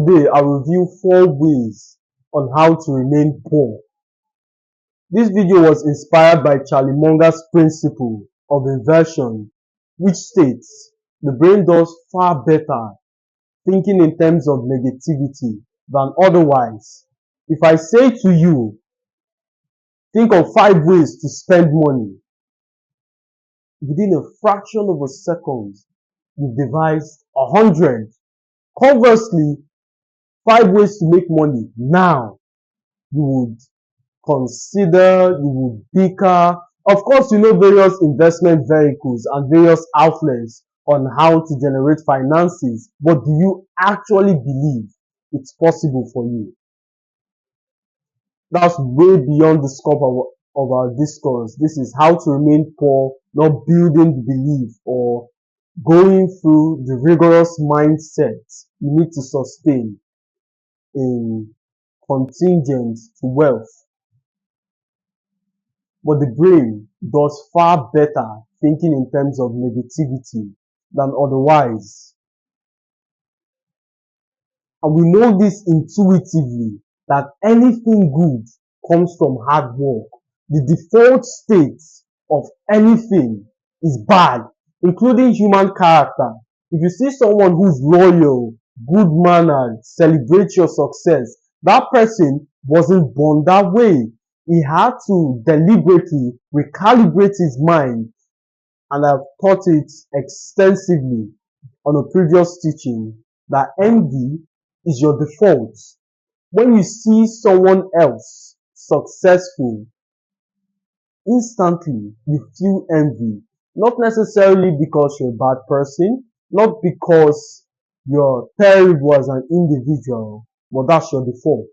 Today, I'll review 4 ways on how to remain poor. This video was inspired by Charlie Munger's principle of inversion, which states the brain does far better thinking in terms of negativity than otherwise. If I say to you, think of 5 ways to spend money, within a fraction of a second, you've devised 100. Conversely, 5 ways to make money now, you would consider, you would bicker. Of course, you know various investment vehicles and various outlets on how to generate finances, but do you actually believe it's possible for you? That's way beyond the scope of our discourse. This is how to remain poor, not building belief or going through the rigorous mindset you need to sustain in contingent to wealth. But the brain does far better thinking in terms of negativity than otherwise. And we know this intuitively that anything good comes from hard work. The default state of anything is bad, including human character. If you see someone who's loyal, good mannered, celebrates your success, that person wasn't born that way. He had to deliberately recalibrate his mind, and I've taught it extensively on a previous teaching that envy is your default. When you see someone else successful, instantly you feel envy. Not necessarily because you're a bad person, not because you're terrible as an individual, but that's your default.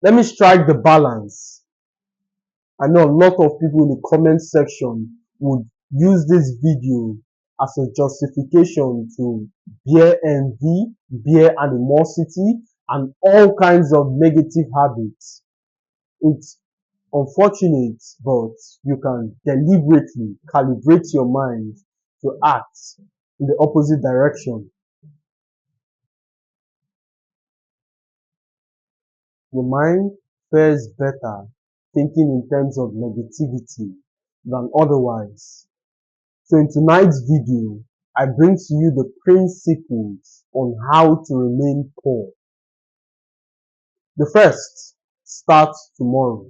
Let me strike the balance. I know a lot of people in the comment section would use this video as a justification to bear envy, bear animosity, and all kinds of negative habits. It's unfortunate, but you can deliberately calibrate your mind to act in the opposite direction. Your mind fares better thinking in terms of negativity than otherwise. So in tonight's video, I bring to you the principles on how to remain poor. The first, start tomorrow.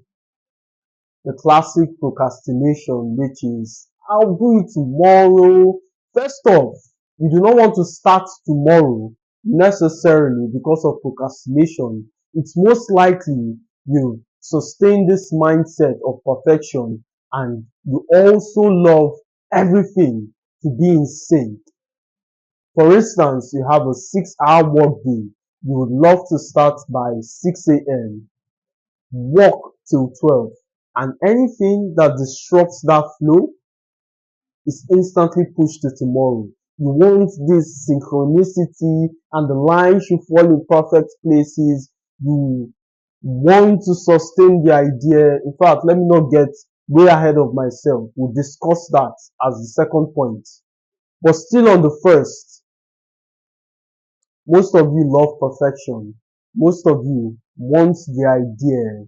The classic procrastination, which is, I'll do it tomorrow. First off, you do not want to start tomorrow necessarily because of procrastination. It's most likely you sustain this mindset of perfection and you also love everything to be in sync. For instance, you have a 6-hour work day. You would love to start by 6 a.m., work till 12, and anything that disrupts that flow is instantly pushed to tomorrow. You want this synchronicity and the lines should fall in perfect places. You want to sustain the idea. In fact, let me not get way ahead of myself. We'll discuss that as the second point. But still on the first, most of you love perfection. Most of you want the idea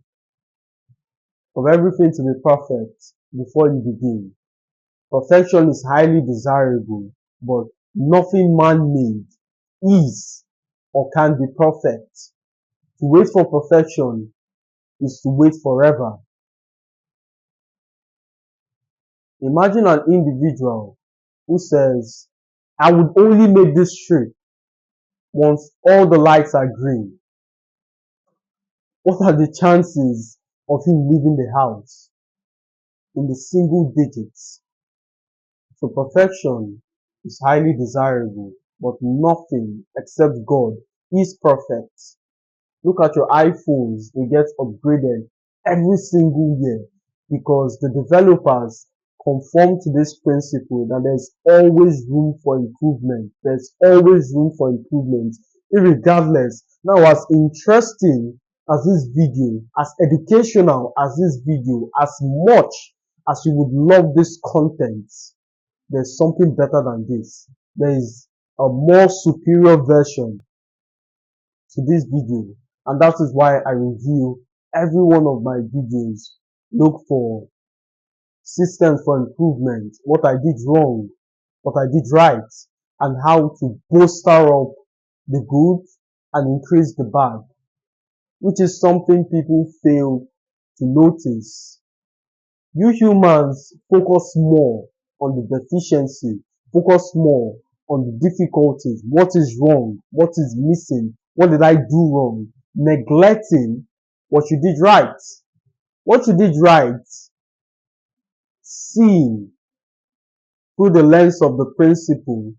of everything to be perfect before you begin. Perfection is highly desirable, but nothing man-made is or can be perfect. To wait for perfection is to wait forever. Imagine an individual who says, I would only make this trip once all the lights are green. What are the chances of him leaving the house? In the single digits. So perfection is highly desirable, but nothing except God is perfect. Look at your iPhones, they get upgraded every single year because the developers conform to this principle that there's always room for improvement. There's always room for improvement, irregardless. Now, as interesting as this video, as educational as this video, as much as you would love this content, there's something better than this. There is a more superior version to this video, and that is why I review every one of my videos. Look for systems for improvement, what I did wrong, what I did right, and how to bolster up the good and increase the bad, which is something people fail to notice. You humans focus more on the deficiency, focus more on the difficulties, what is wrong, what is missing, what did I do wrong, neglecting what you did right. What you did right, seeing through the lens of the principle,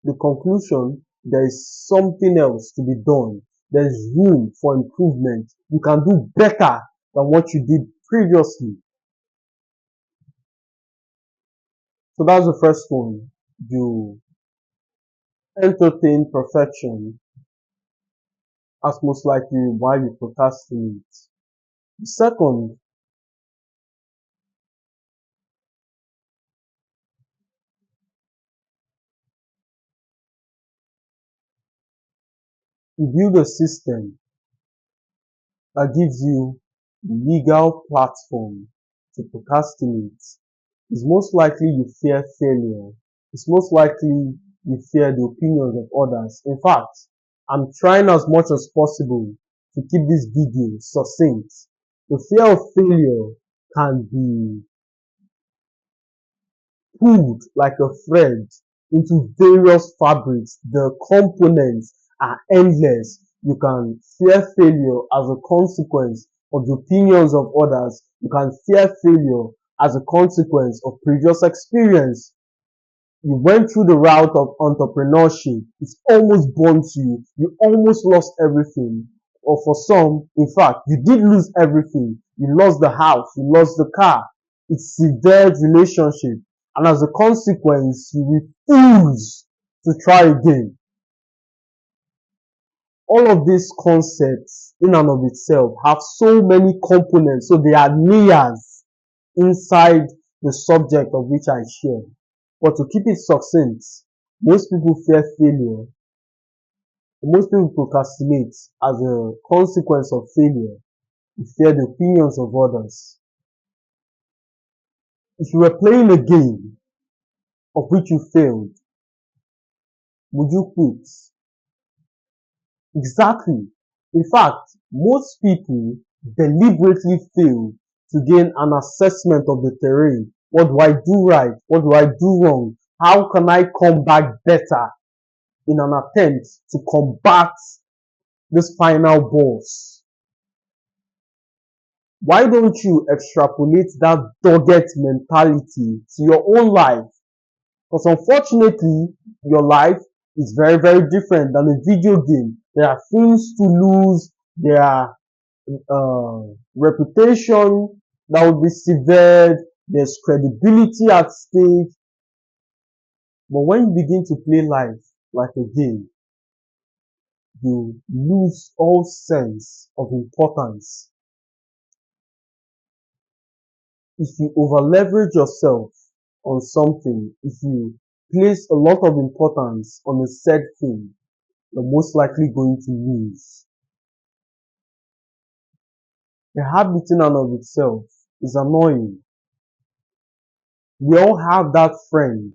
the conclusion, there is something else to be done. There is room for improvement. You can do better than what you did previously. So that's the first one. You entertain perfection as most likely why you procrastinate. The second, you build a system that gives you legal platform to procrastinate. It's most likely you fear failure. It's most likely you fear the opinions of others. In fact, I'm trying as much as possible to keep this video succinct. The fear of failure can be pulled like a thread into various fabrics. The components are endless. You can fear failure as a consequence of the opinions of others. You can fear failure as a consequence of previous experience. You went through the route of entrepreneurship. It's almost born to you. You almost lost everything. Or for some, in fact, you did lose everything. You lost the house. You lost the car. It severed relationship. And as a consequence, you refuse to try again. All of these concepts in and of itself have so many components. So they are layers inside the subject of which I share. But to keep it succinct, most people fear failure. Most people procrastinate as a consequence of failure. You fear the opinions of others. If you were playing a game of which you failed, would you quit? Exactly. In fact, most people deliberately fail to gain an assessment of the terrain. What do I do right? What do I do wrong? How can I come back better in an attempt to combat this final boss? Why don't you extrapolate that dogged mentality to your own life? Because unfortunately, your life is very, very different than a video game. There are things to lose. There are reputation that will be severed. There's credibility at stake. But when you begin to play life like a game, you lose all sense of importance. If you over leverage yourself on something, if you place a lot of importance on a said thing, you're most likely going to lose. The habit in and of itself is annoying. We all have that friend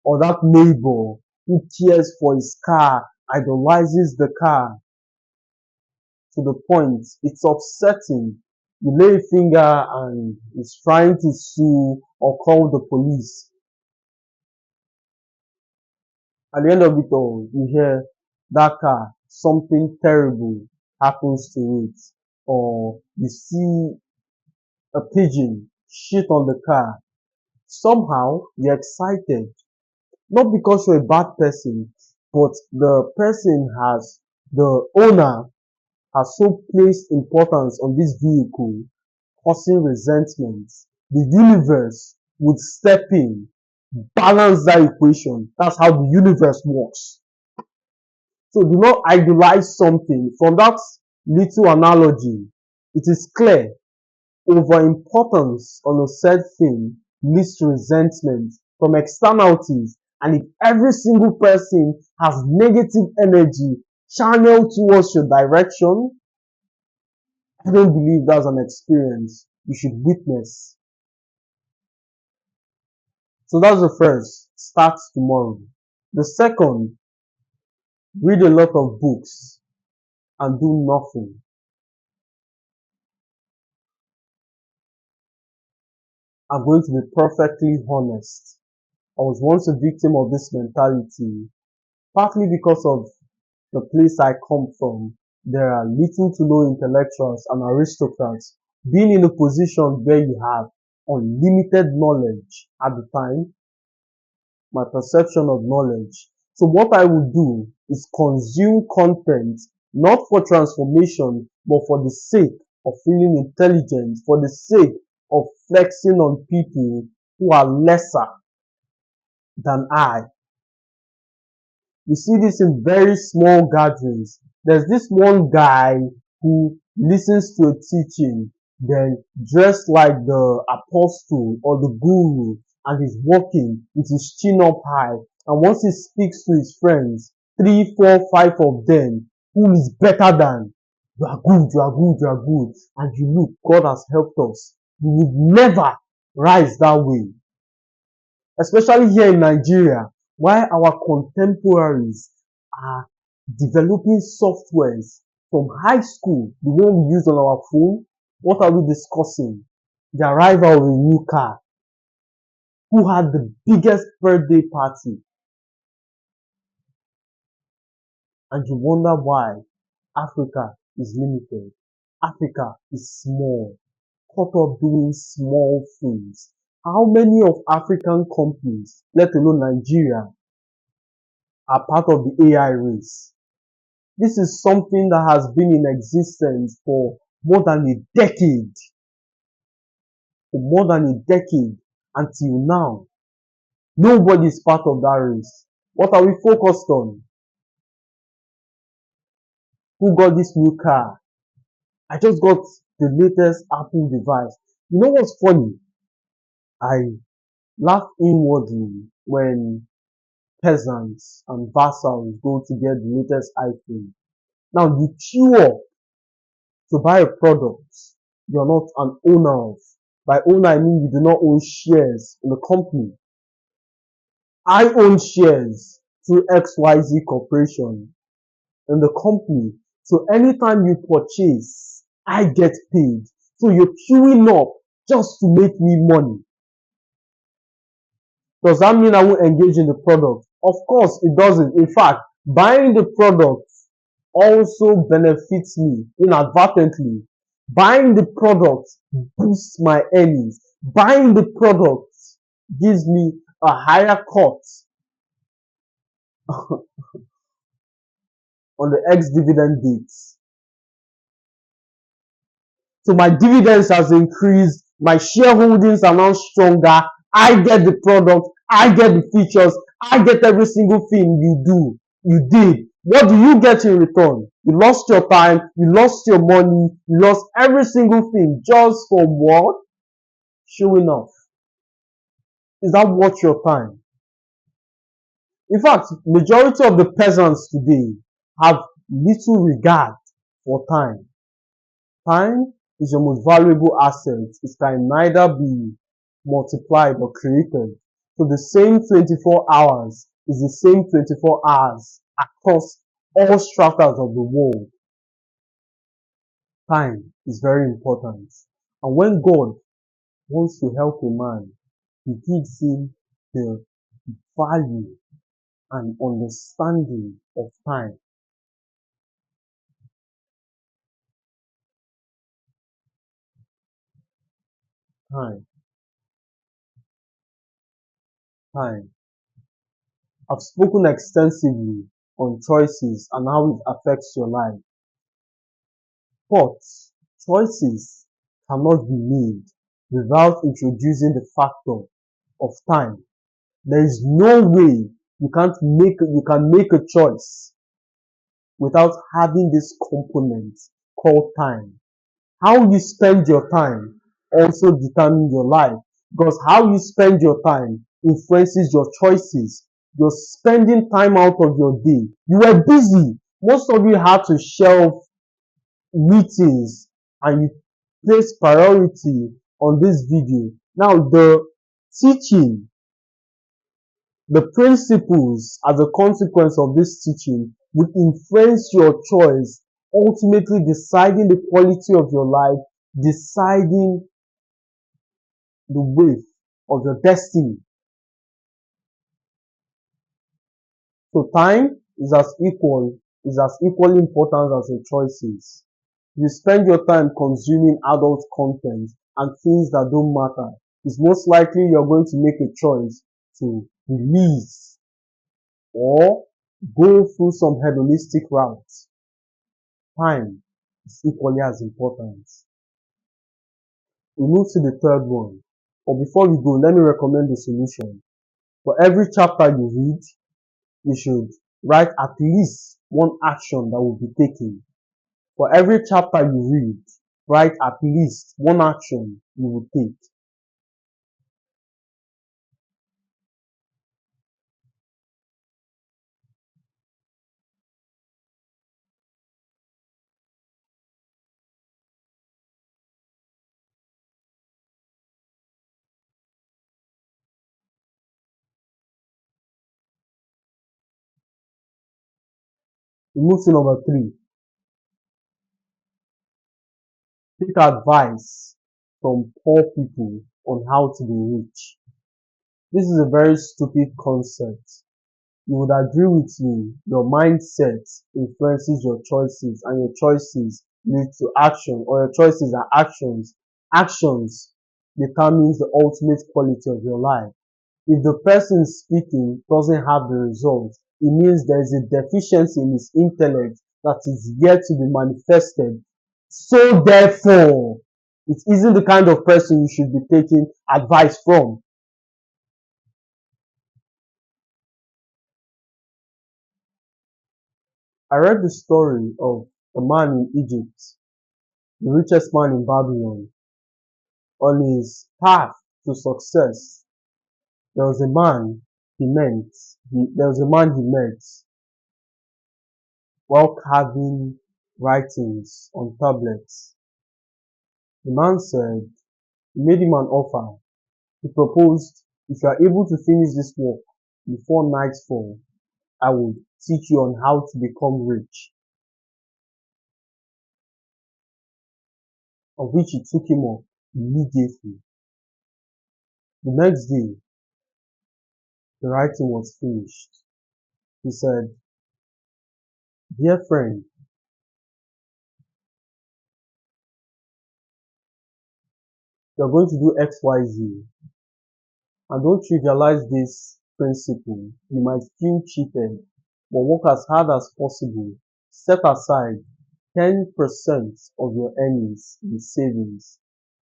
or that neighbor who cares for his car, idolizes the car to the point it's upsetting. You lay a finger and is trying to sue or call the police. At the end of it all, you hear that car, something terrible happens to it. Or you see a pigeon shit on the car. Somehow you're excited. Not because you're a bad person, but the owner has so placed importance on this vehicle, causing resentment. The universe would step in, balance that equation. That's how the universe works. So do not idolize something. From that little analogy, it is clear overimportance on a said thing leads to resentment from externalities And if every single person has negative energy channeled towards your direction, I don't believe that's an experience you should witness. So that's the first. Start tomorrow. The second, read a lot of books and do nothing. I'm going to be perfectly honest. I was once a victim of this mentality, partly because of the place I come from. There are little to no intellectuals and aristocrats. Being in a position where you have unlimited knowledge at the time, my perception of knowledge. So what I would do is consume content not for transformation, but for the sake of feeling intelligent, for the sake of flexing on people who are lesser than I. You see this in very small gatherings. There's this one guy who listens to a teaching, then dressed like the apostle or the guru, and he's walking with his chin up high. And once he speaks to his friends, three, four, five of them, who is better than, you are good, you are good, you are good. And you look, God has helped us. We would never rise that way, especially here in Nigeria, while our contemporaries are developing softwares from high school, the one we use on our phone. What are we discussing? The arrival of a new car. Who had the biggest birthday party? And you wonder why Africa is limited. Africa is small, caught up doing small things. How many of African companies, let alone Nigeria, are part of the AI race? This is something that has been in existence for more than a decade. For more than a decade until now. Nobody is part of that race. What are we focused on? Who got this new car? I just got the latest Apple device. You know what's funny? I laugh inwardly when peasants and vassals go to get the latest iPhone. Now you queue up to buy a product you're not an owner of. By owner, I mean you do not own shares in the company. I own shares through XYZ Corporation in the company. So anytime you purchase, I get paid. So you're queuing up just to make me money. Does that mean I won't engage in the product? Of course it doesn't. In fact, buying the product also benefits me inadvertently. Buying the product boosts my earnings. Buying the product gives me a higher cut on the ex-dividend dates. So my dividends has increased, my shareholdings are now stronger, I get the product, I get the features, I get every single thing you did. What do you get in return? You lost your time, you lost your money, you lost every single thing just for what? Showing off. Is that worth your time? In fact, majority of the peasants today have little regard for time. Time is your most valuable asset. It can neither be multiplied or created. So the same 24 hours is the same 24 hours across all stratas of the world. Time is very important. And when God wants to help a man, he gives him the value and understanding of time. Time. Time. I've spoken extensively on choices and how it affects your life. But choices cannot be made without introducing the factor of time. There is no way you can make a choice without having this component called time. How you spend your time also determines your life, because how you spend your time influences your choices. You're spending time out of your day. You were busy. Most of you had to shelve meetings and you place priority on this video. Now the teaching, the principles as a consequence of this teaching will influence your choice, ultimately deciding the quality of your life, deciding the way of your destiny. So time is as equally important as your choices. You spend your time consuming adult content and things that don't matter. It's most likely you're going to make a choice to release or go through some hedonistic routes. Time is equally as important. We move to the third one. But before we go, let me recommend the solution. For every chapter you read, you should write at least one action that will be taken. For every chapter you read, write at least one action you will take. We move to number 3. Take advice from poor people on how to be rich. This is a very stupid concept. You would agree with me, your mindset influences your choices and your choices lead to action, or your choices are actions. Actions determines the ultimate quality of your life. If the person speaking doesn't have the results, it means there is a deficiency in his intellect that is yet to be manifested. So therefore, it isn't the kind of person you should be taking advice from. I read the story of a man in Egypt, the richest man in Babylon. On his path to success, there was a man he met while carving writings on tablets. The man said, he made him an offer. He proposed, if you are able to finish this work before nightfall, I will teach you on how to become rich. Of which he took him up immediately. The next day, the writing was finished. He said, dear friend, you're going to do XYZ. And don't trivialize this principle. You might feel cheated, but work as hard as possible. Set aside 10% of your earnings in savings.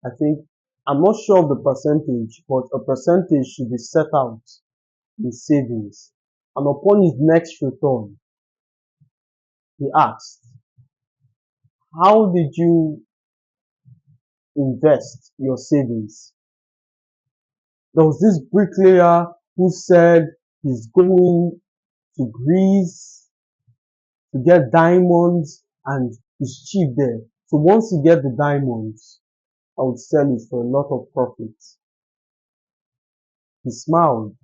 I think, I'm not sure of the percentage, but a percentage should be set out in savings. And upon his next return, he asked, how did you invest your savings? There was this bricklayer who said he's going to Greece to get diamonds and it's cheap there. So once you get the diamonds, I would sell it for a lot of profit. He smiled.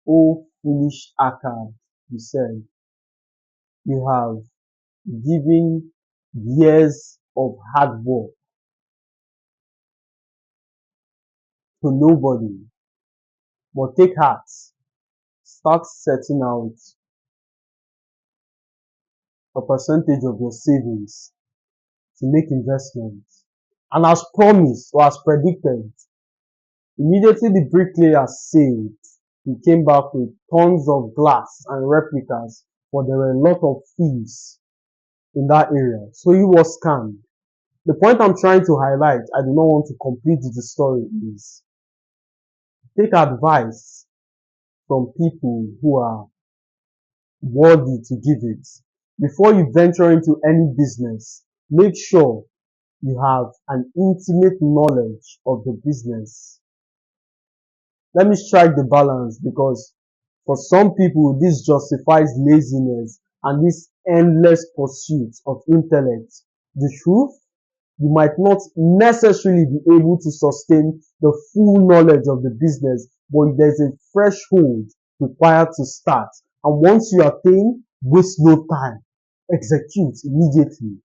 Oh, foolish Akkad, he said, you have given years of hard work to nobody. But take heart. Start setting out a percentage of your savings to make investments. And as promised or as predicted, immediately the bricklayer sailed. He came back with tons of glass and replicas, but there were a lot of thieves in that area. So he was scammed. The point I'm trying to highlight, I do not want to complete the story, is take advice from people who are worthy to give it. Before you venture into any business, make sure you have an intimate knowledge of the business. Let me strike the balance because for some people this justifies laziness and this endless pursuit of intellect. The truth, you might not necessarily be able to sustain the full knowledge of the business, but there's a threshold required to start. And once you attain, waste no time. Execute immediately.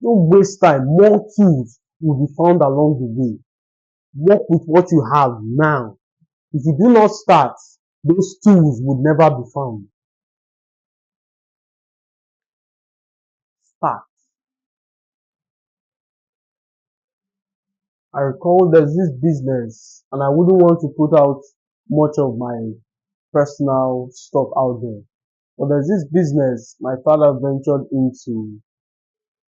Don't waste time. More tools will be found along the way. Work with what you have now. If you do not start, those tools would never be found. Start. I recall there's this business, and I wouldn't want to put out much of my personal stuff out there. But there's this business my father ventured into.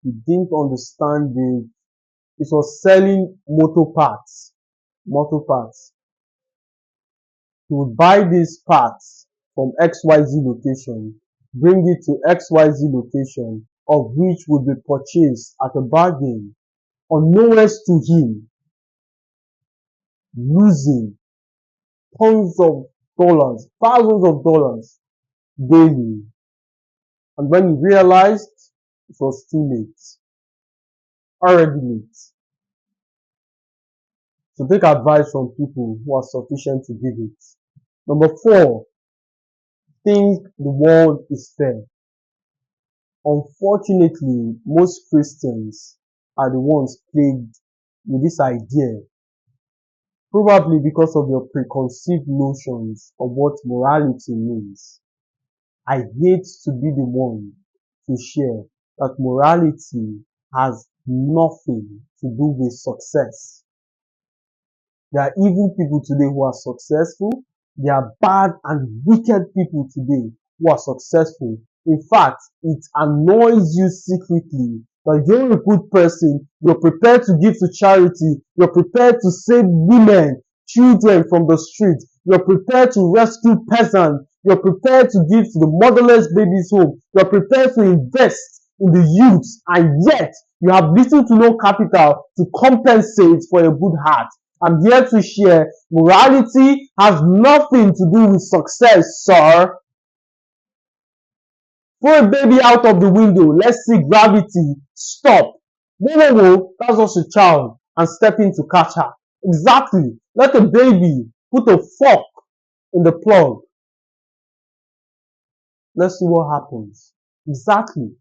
He didn't understand it. It was selling motor parts. Motor parts. He would buy these parts from XYZ location, bring it to XYZ location, of which would be purchased at a bargain, unknowns to him, losing tons of dollars, thousands of dollars daily. And when he realized, it was too late, already late. So take advice from people who are sufficient to give it. Number 4, think the world is fair. Unfortunately, most Christians are the ones plagued with this idea, probably because of your preconceived notions of what morality means. I hate to be the one to share that morality has nothing to do with success. There are evil people today who are successful. There are bad and wicked people today who are successful. In fact, it annoys you secretly that you're a good person, you're prepared to give to charity, you're prepared to save women, children from the street, you're prepared to rescue peasants, you're prepared to give to the motherless babies home, you're prepared to invest in the youth, and yet you have little to no capital to compensate for a good heart. I'm here to share morality has nothing to do with success, sir. Throw a baby out of the window. Let's see gravity. Stop. No, no, no. That's just a child. And step in to catch her. Exactly. Let a baby put a fork in the plug. Let's see what happens. Exactly.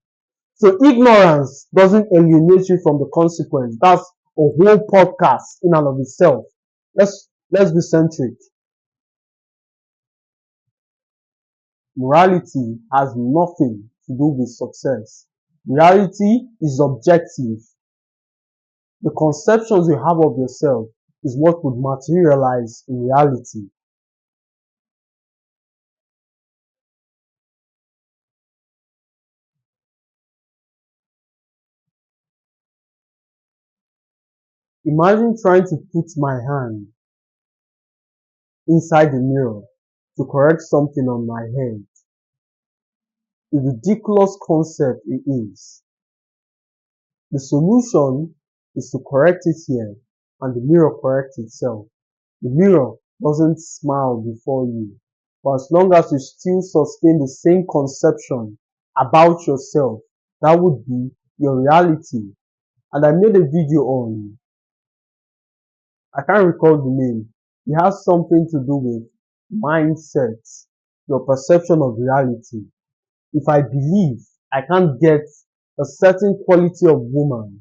So ignorance doesn't alienate you from the consequence. That's a whole podcast in and of itself. Let's be centric. Morality has nothing to do with success. Reality is objective. The conceptions you have of yourself is what would materialize in reality. Imagine trying to put my hand inside the mirror to correct something on my head. The ridiculous concept it is. The solution is to correct it here and the mirror corrects itself. The mirror doesn't smile before you. But as long as you still sustain the same conception about yourself, that would be your reality. And I made a video on, I can't recall the name. It has something to do with mindset, your perception of reality. If I believe I can't get a certain quality of woman,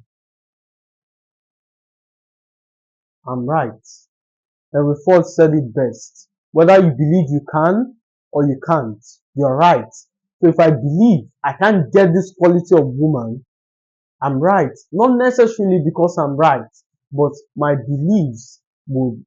I'm right. Henry Ford said it best. Whether you believe you can or you can't, you're right. So if I believe I can't get this quality of woman, I'm right. Not necessarily because I'm right, but my beliefs would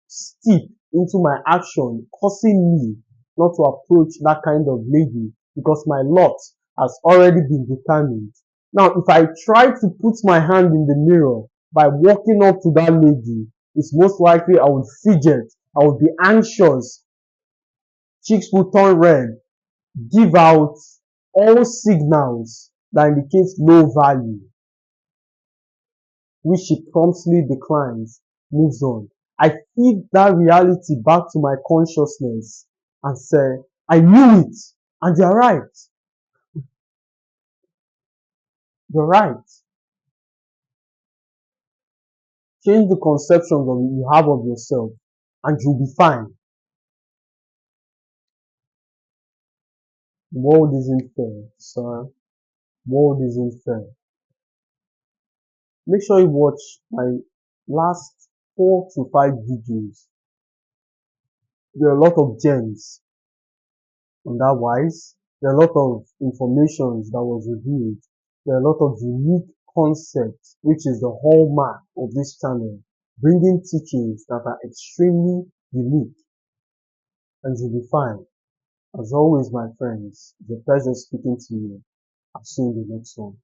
steep into my action, causing me not to approach that kind of lady because my lot has already been determined. Now, if I try to put my hand in the mirror by walking up to that lady, it's most likely I would fidget, I would be anxious, cheeks will turn red, give out all signals that indicates low value, which she promptly declines, moves on. I feed that reality back to my consciousness and say, I knew it. And you're right. You're right. Change the conception that you have of yourself and you'll be fine. The world isn't fair, sir. The world isn't fair. Make sure you watch my last 4 to 5 videos. There are a lot of gems on that wise. There are a lot of informations that was revealed. There are a lot of unique concepts, which is the hallmark of this channel, bringing teachings that are extremely unique, and you'll be fine. As always, my friends, it's a pleasure speaking to you. I'll see you in the next one.